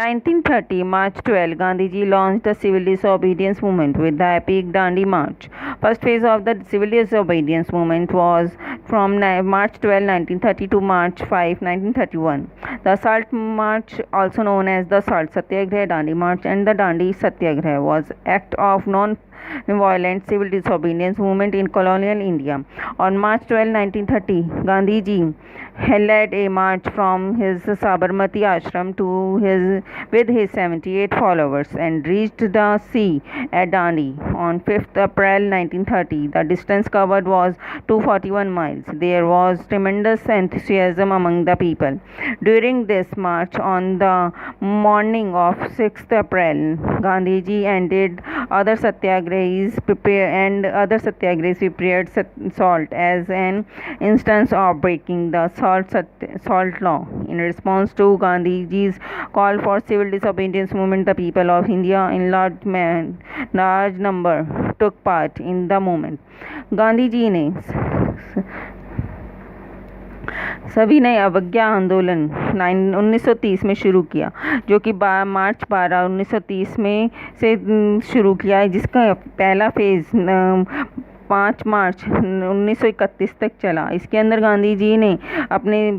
1930 March 12 Gandhiji launched the civil disobedience movement with the epic Dandi March. First phase of the civil disobedience movement was from March 12, 1930 to March 5, 1931. The Salt March, also known as the Salt Satyagraha, Dandi March and the Dandi Satyagraha, was act of non-violent civil disobedience movement in colonial India. On March 12, 1930, Gandhiji led a march from his Sabarmati ashram with his 78 followers and reached the sea at Dandi on 5th April 1930. The distance covered was 241 miles. There was tremendous enthusiasm among the people. During this march on the morning of 6th April, Gandhiji ended other satyagrahis prepared salt as an instance of breaking the salt law. In response to Gandhiji's call for civil disobedience movement, the people of India in large number took part in the movement. Gandhiji ने सभी ने अवज्ञा आंदोलन 1930 में शुरू किया, जो कि मार्च 12 1930 में से शुरू किया है, जिसका पहला फेज़ 5 मार्च 1931 तक चला। इसके अंदर गांधी जी ने अपने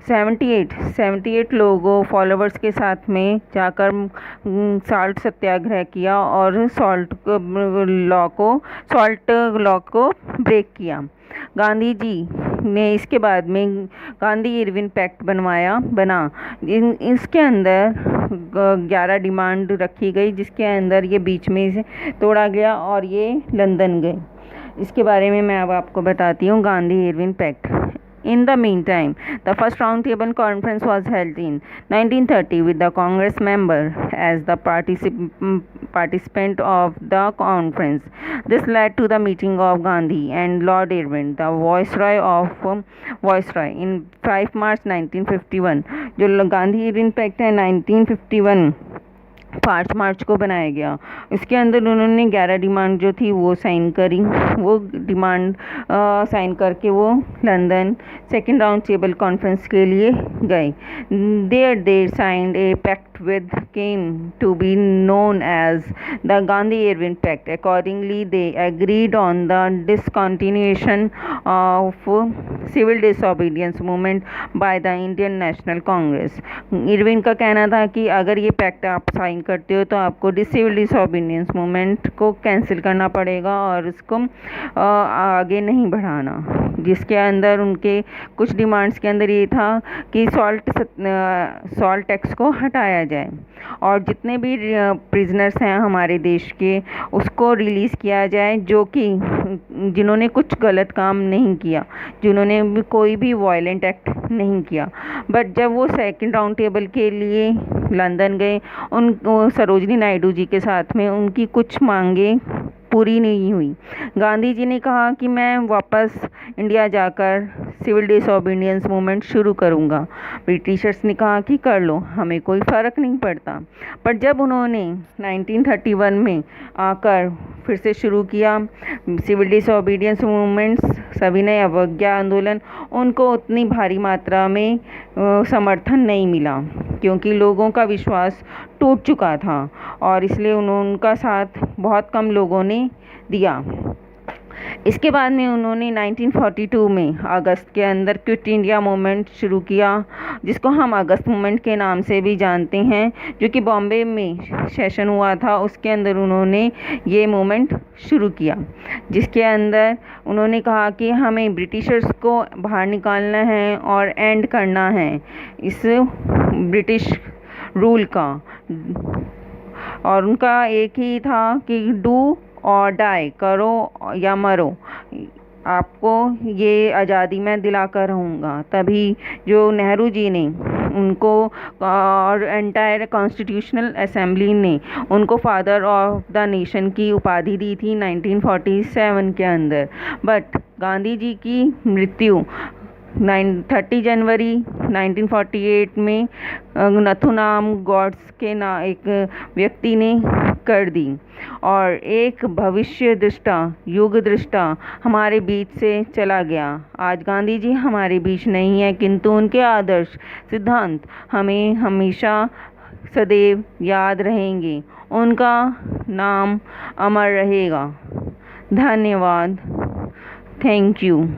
78 लोगों फॉलोवर्स के साथ में जाकर साल्ट सत्याग्रह किया और सॉल्ट लॉ को ब्रेक किया। गांधी जी ने इसके बाद में गांधी इरविन पैक्ट बना। इसके अंदर 11 डिमांड रखी गई, जिसके अंदर ये बीच में से तोड़ा गया और ये लंदन गए। इसके बारे में मैं अब आपको बताती हूँ Gandhi Irwin pact. In the meantime, the first roundtable conference was held in 1930 with the Congress member as the participant of the conference. This led to the meeting of Gandhi and Lord Irwin, the Viceroy, in 5 March 1951. जो Gandhi Irwin pact है 1951 5 मार्च को बनाया गया। इसके अंदर उन्होंने 11 demand जो थी वो साइन करी। वो डिमांड साइन करके वो London second round table conference के लिए गए। They signed a pact with came to be known as the Gandhi Irwin pact. Accordingly they agreed on the discontinuation of civil disobedience movement by the Indian National Congress. Irwin का कहना था कि अगर ये pact आप साइन करते हो तो आपको सिविल डिसोबीडियंस मूवमेंट को कैंसिल करना पड़ेगा और उसको आगे नहीं बढ़ाना। जिसके अंदर उनके कुछ डिमांड्स के अंदर ये था कि सॉल्ट टैक्स को हटाया जाए और जितने भी प्रिजनर्स हैं हमारे देश के उसको रिलीज़ किया जाए, जो कि जिन्होंने कुछ गलत काम नहीं किया, जिन्होंने भी कोई भी वायलेंट एक्ट नहीं किया। बट जब वो सेकंड राउंड टेबल के लिए लंदन गए, सरोजनी नायडू जी के साथ में उनकी कुछ मांगे पूरी नहीं हुई। गांधी जी ने कहा कि मैं वापस इंडिया जाकर सिविल डिसोबीडियंस मूवमेंट शुरू करूंगा। ब्रिटिशर्स ने कहा कि कर लो, हमें कोई फ़र्क नहीं पड़ता। पर जब उन्होंने 1931 में आकर फिर से शुरू किया सिविल डिसोबीडियंस मूवमेंट्स, सभी ने अवज्ञा आंदोलन, उनको उतनी भारी मात्रा में समर्थन नहीं मिला क्योंकि लोगों का विश्वास टूट चुका था और इसलिए उनका साथ बहुत कम लोगों ने दिया। इसके बाद में उन्होंने 1942 में अगस्त के अंदर क्विट इंडिया मूवमेंट शुरू किया, जिसको हम अगस्त मूवमेंट के नाम से भी जानते हैं, जो कि बॉम्बे में सेशन हुआ था। उसके अंदर उन्होंने ये मूवमेंट शुरू किया, जिसके अंदर उन्होंने कहा कि हमें ब्रिटिशर्स को बाहर निकालना है और एंड करना है इस ब्रिटिश रूल का। और उनका एक ही था कि डू और डाई, करो या मरो, आपको ये आज़ादी मैं दिला कर रहूँगा। तभी जो नेहरू जी ने उनको और एंटायर कॉन्स्टिट्यूशनल असेंबली ने उनको फादर ऑफ द नेशन की उपाधि दी थी 1947 के अंदर। बट गांधी जी की मृत्यु 30 जनवरी 1948 में नथुराम गॉड्स के एक व्यक्ति ने कर दी और एक भविष्य दृष्टा, युग दृष्टा हमारे बीच से चला गया। आज गांधी जी हमारे बीच नहीं है, किंतु उनके आदर्श सिद्धांत हमें हमेशा सदैव याद रहेंगे, उनका नाम अमर रहेगा। धन्यवाद। Thank you.